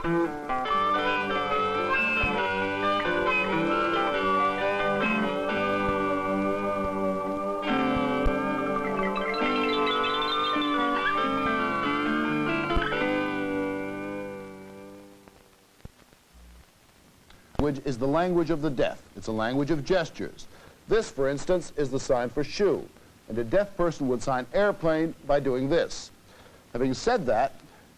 Language is the language of the deaf. It's a language of gestures. This, for instance, is the sign for shoe, and a deaf person would sign airplane by doing this. Having said that,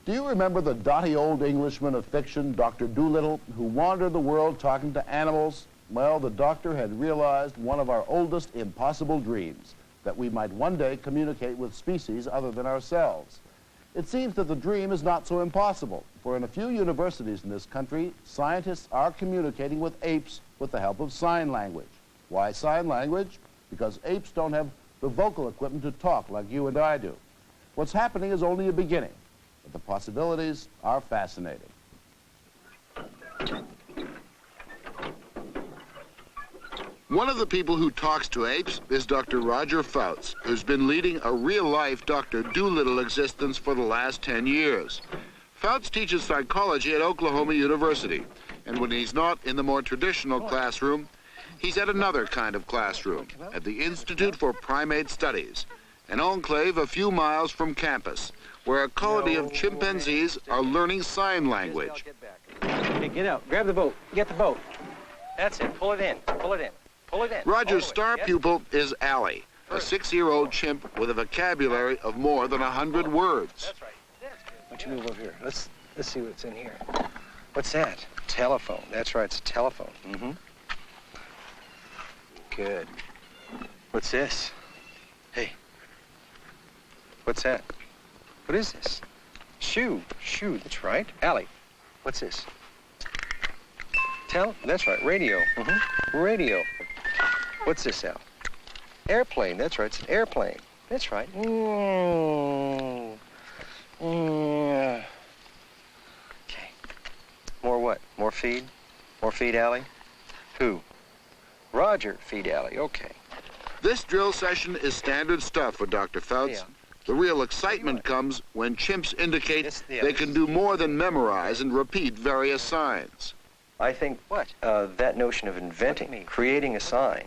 do you remember the dotty old Englishman of fiction, Dr. Dolittle, who wandered the world talking to animals? Well, the doctor had realized one of our oldest impossible dreams, that we might one day communicate with species other than ourselves. It seems that the dream is not so impossible, for in a few universities in this country, scientists are communicating with apes with the help of sign language. Why sign language? Because apes don't have the vocal equipment to talk like you and I do. What's happening is only a beginning, but the possibilities are fascinating. One of the people who talks to apes is Dr. Roger Fouts, who's been leading a real-life Dr. Dolittle existence for the last 10 years. Fouts teaches psychology at Oklahoma University, and when he's not in the more traditional classroom, he's at another kind of classroom, at the Institute for Primate Studies, an enclave a few miles from campus, where a colony of chimpanzees are learning sign language. Okay, get out. Grab the boat. Get the boat. That's it. Pull it in. Pull it in. Pull it in. Roger's star pupil is Allie, a 6-year-old chimp with a vocabulary of more than 100 words. That's right. Why don't you move over here? Let's see what's in here. What's that? Telephone. That's right. It's a telephone. Mm-hmm. Good. What's this? Hey. What's that? What is this? Shoe. Shoe. That's right. Allie. What's this? That's right. Radio. Mm-hmm. Radio. What's this, Al? Airplane. That's right. It's an airplane. That's right. Okay. More what? More feed? More feed, Allie? Who? Roger, feed Allie. Okay. This drill session is standard stuff for Dr. Fouts. Yeah. The real excitement comes when chimps indicate they can do more than memorize and repeat various signs. I think that notion of inventing, creating a sign,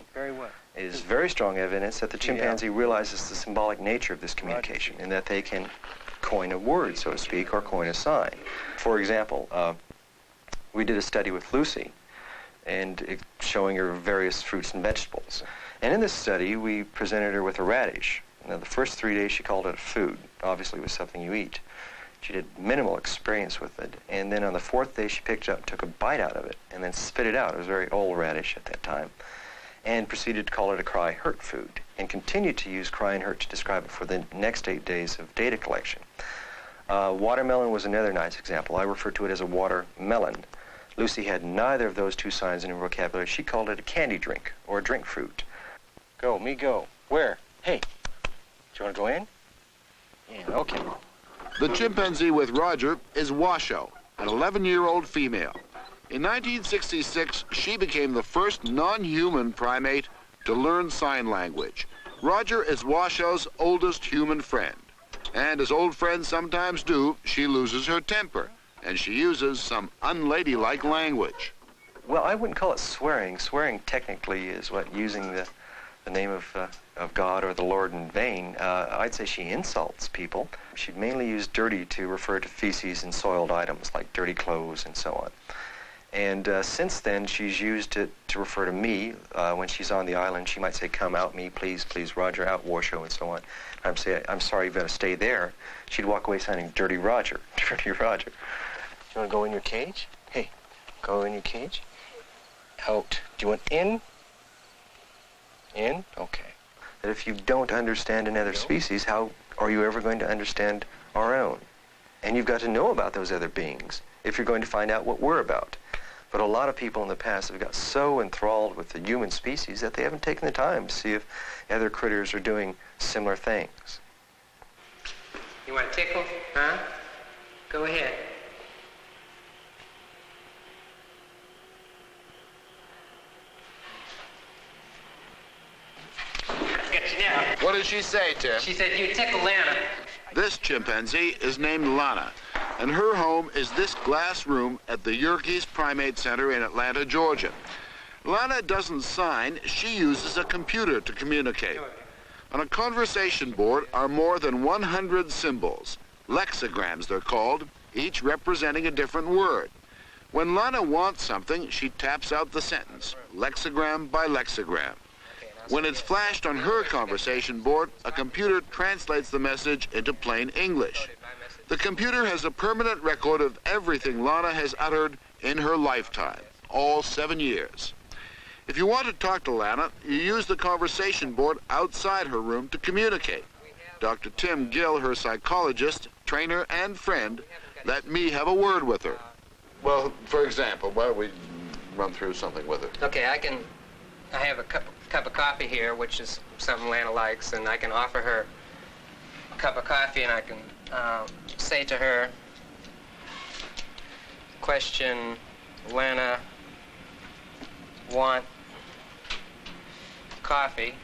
is very strong evidence that the chimpanzee realizes the symbolic nature of this communication and that they can coin a word, so to speak, or coin a sign. For example, we did a study with Lucy and showing her various fruits and vegetables. And in this study, we presented her with a radish. Now, the first 3 days she called it a food. Obviously, it was something you eat. She had minimal experience with it. And then on the 4th day, she picked it up, took a bite out of it, and then spit it out. It was a very old radish at that time. And proceeded to call it a cry-hurt food, and continued to use cry and hurt to describe it for the next 8 days of data collection. Watermelon was another nice example. I refer to it as a watermelon. Lucy had neither of those two signs in her vocabulary. She called it a candy drink, or a drink fruit. Go, me go. Where? Hey, do you want to go in? Yeah, okay. The chimpanzee with Roger is Washoe, an 11-year-old female. In 1966, she became the first non-human primate to learn sign language. Roger is Washoe's oldest human friend. And as old friends sometimes do, she loses her temper, and she uses some unladylike language. Well, I wouldn't call it swearing. Swearing technically is using the name of God or the Lord in vain. I'd say she insults people. She'd mainly use dirty to refer to feces and soiled items like dirty clothes and so on. And since then, she's used it to refer to me. When she's on the island, she might say, "Come out me, please, please, Roger, out, Washoe," and so on. I'm saying, "I'm sorry, you've got to stay there." She'd walk away signing, "Dirty Roger, Dirty Roger." You want to go in your cage? Hey, go in your cage. Out. Do you want in? In? Okay. That if you don't understand another species, how are you ever going to understand our own? And you've got to know about those other beings if you're going to find out what we're about. But a lot of people in the past have got so enthralled with the human species that they haven't taken the time to see if other critters are doing similar things. You want to tickle? Huh? Go ahead. What did she say, Tim? She said, "You tickle Lana." This chimpanzee is named Lana. and her home is this glass room at the Yerkes Primate Center in Atlanta, Georgia. Lana doesn't sign, she uses a computer to communicate. On a conversation board are more than 100 symbols, lexicograms they're called, each representing a different word. When Lana wants something, she taps out the sentence, lexigram by lexigram. When it's flashed on her conversation board, a computer translates the message into plain English. The computer has a permanent record of everything Lana has uttered in her lifetime, all 7 years. If you want to talk to Lana, you use the conversation board outside her room to communicate. Dr. Tim Gill, her psychologist, trainer, and friend, let me have a word with her. Well, for example, why don't we run through something with her? Okay, I have a cup of coffee here, which is something Lana likes, and I can offer her a cup of coffee, and I can say to her, question, Lana, want coffee?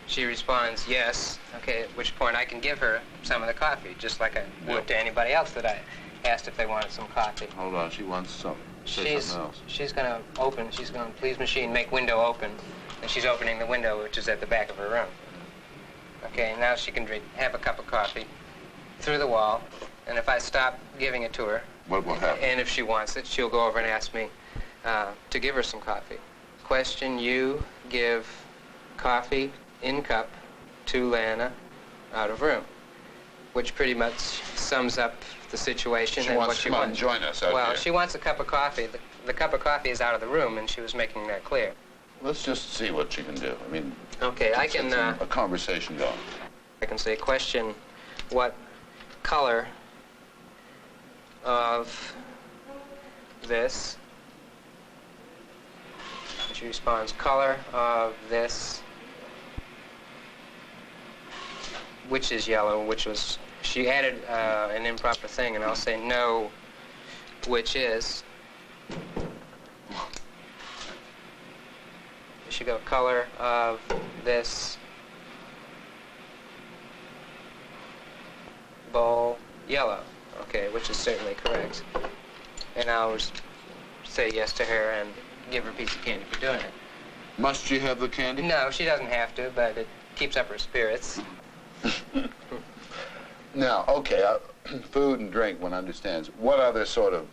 She responds, yes. Okay, at which point I can give her some of the coffee, just like I would to anybody else that I asked if they wanted some coffee. Hold on, she wants something. She's going to please machine, make window open, and she's opening the window, which is at the back of her room. Okay, now she can have a cup of coffee through the wall, and if I stop giving it to her, what will happen? And if she wants it, she'll go over and ask me to give her some coffee. Question, you give coffee in cup to Lana out of room, which pretty much sums up the situation and what she wants. Join us out Well, here. she wants a cup of coffee. The cup of coffee is out of the room, and she was making that clear. Let's just see what she can do. I mean, okay, I can a conversation going. I can say, question, what color of this? And she responds, color of this, which is yellow, which was, she added an improper thing, and I'll say, no, which is. She go, color of this bowl, yellow. Okay, which is certainly correct. And I'll say yes to her and give her a piece of candy for doing it. Must she have the candy? No, she doesn't have to, but it keeps up her spirits. Now, okay, food and drink, one understands. What other sort of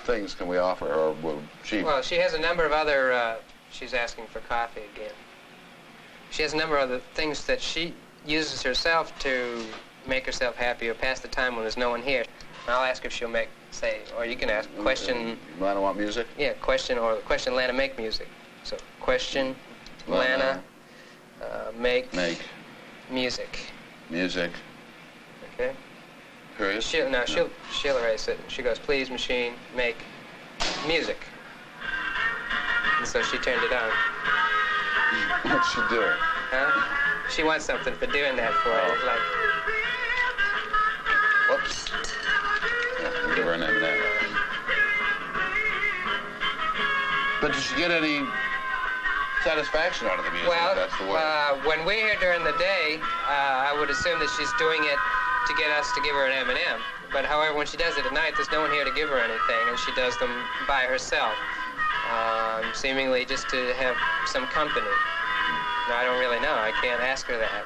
things can we offer her, or will she? Well, she has a number of other, she's asking for coffee again. She has a number of other things that she uses herself to make herself happy or pass the time when there's no one here. And I'll ask her if she'll say, or you can ask, question. Lana want music? Yeah, question, Lana, make music. So, question, Lana, make music. Music. Okay. Curious? She'll erase it. She goes, please, machine, make music. And so she turned it on. What's she doing? Huh? She wants something for doing that for her. It's like, whoops. Yeah, we'll give her an M&M. But does she get any satisfaction out of the music? well, That's the way. when we're here during the day, I would assume that she's doing it to get us to give her an M&M. But however, when she does it at night, there's no one here to give her anything, and she does them by herself, seemingly just to have some company. Now, I don't really know. I can't ask her that.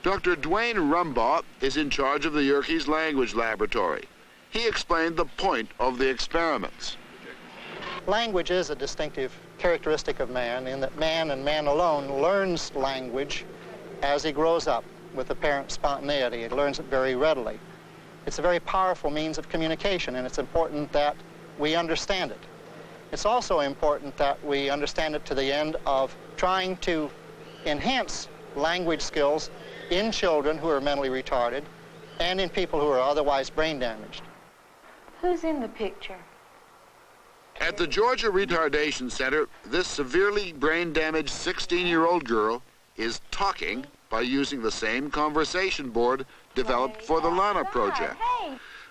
Dr. Dwayne Rumbaugh is in charge of the Yerkes Language Laboratory. He explained the point of the experiments. Language is a distinctive characteristic of man in that man and man alone learns language as he grows up with apparent spontaneity. He learns it very readily. It's a very powerful means of communication, and it's important that we understand it. It's also important that we understand it to the end of trying to enhance language skills in children who are mentally retarded and in people who are otherwise brain damaged. Who's in the picture? At the Georgia Retardation Center, this severely brain-damaged 16-year-old girl is talking by using the same conversation board developed for the Lana project.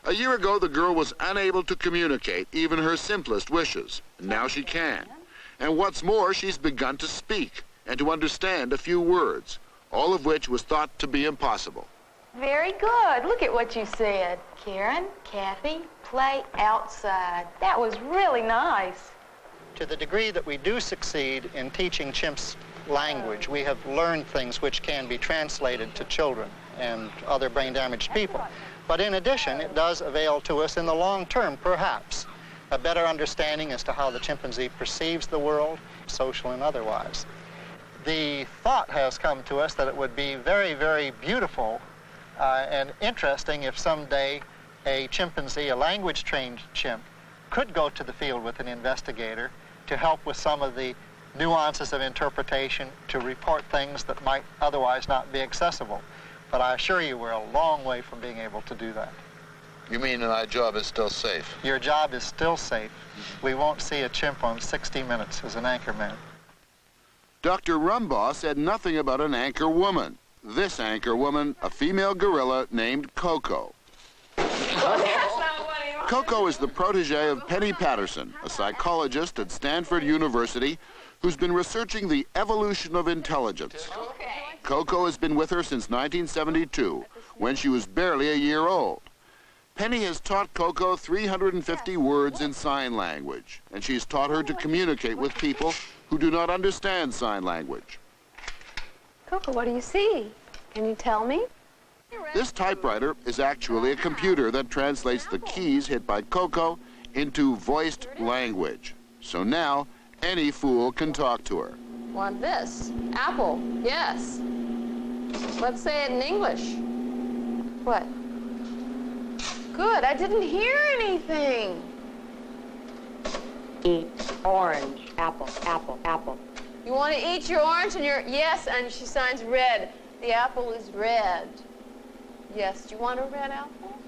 A year ago, the girl was unable to communicate even her simplest wishes. Now she can. And what's more, she's begun to speak and to understand a few words, all of which was thought to be impossible. Very good. Look at what you said. Karen, Kathy, play outside. That was really nice. To the degree that we do succeed in teaching chimps language, we have learned things which can be translated to children and other brain-damaged people. But in addition, it does avail to us in the long term, perhaps, a better understanding as to how the chimpanzee perceives the world, social and otherwise. The thought has come to us that it would be very, very beautiful and interesting if someday a chimpanzee, a language-trained chimp, could go to the field with an investigator to help with some of the nuances of interpretation, to report things that might otherwise not be accessible. But I assure you we're a long way from being able to do that. You mean my job is still safe? Your job is still safe. We won't see a chimp on 60 Minutes as an anchorman. Dr. Rumbaugh said nothing about an anchor woman. This anchor woman, a female gorilla named Coco. Coco is the protege of Penny Patterson, a psychologist at Stanford University who's been researching the evolution of intelligence. Coco has been with her since 1972, when she was barely a year old. Penny has taught Coco 350 words in sign language, and she's taught her to communicate with people who do not understand sign language. Coco, what do you see? Can you tell me? This typewriter is actually a computer that translates the keys hit by Coco into voiced language. So now, any fool can talk to her. Want this? Apple, yes. Let's say it in English. What? Good, I didn't hear anything. Eat orange, apple, apple, apple. You want to eat your orange and your, yes, and she signs red. The apple is red. Yes, do you want a red apple?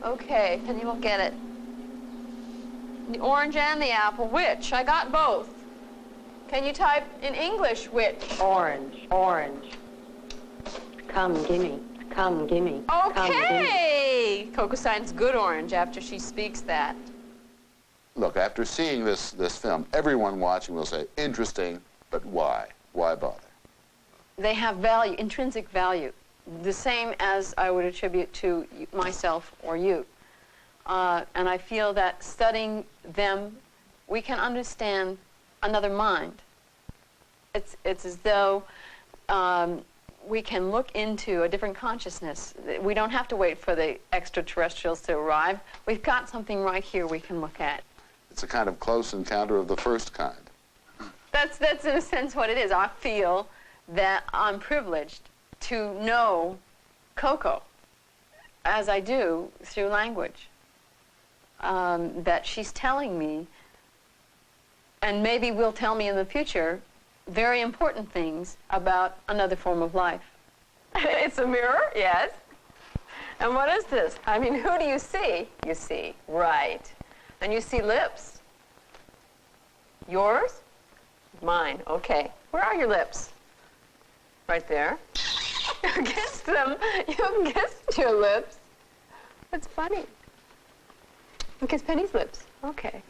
Okay, and you will get it. The orange and the apple, which? I got both. Can you type in English which? Orange, orange. Come, gimme, come, gimme. Okay! Coco signs good orange after she speaks that. Look, after seeing this film, everyone watching will say, interesting, but why? Why bother? They have value, intrinsic value, the same as I would attribute to myself or you. And I feel that studying them, we can understand another mind. It's as though we can look into a different consciousness. We don't have to wait for the extraterrestrials to arrive. We've got something right here we can look at. It's a kind of close encounter of the first kind. That's in a sense what it is. I feel that I'm privileged to know Coco as I do through language. That she's telling me, and maybe will tell me in the future, very important things about another form of life. It's a mirror, yes. And what is this? I mean, who do you see? You see, right. And you see lips. Yours? Mine, okay. Where are your lips? Right there. You kissed them. You kissed your lips. That's funny. You kissed Penny's lips. Okay.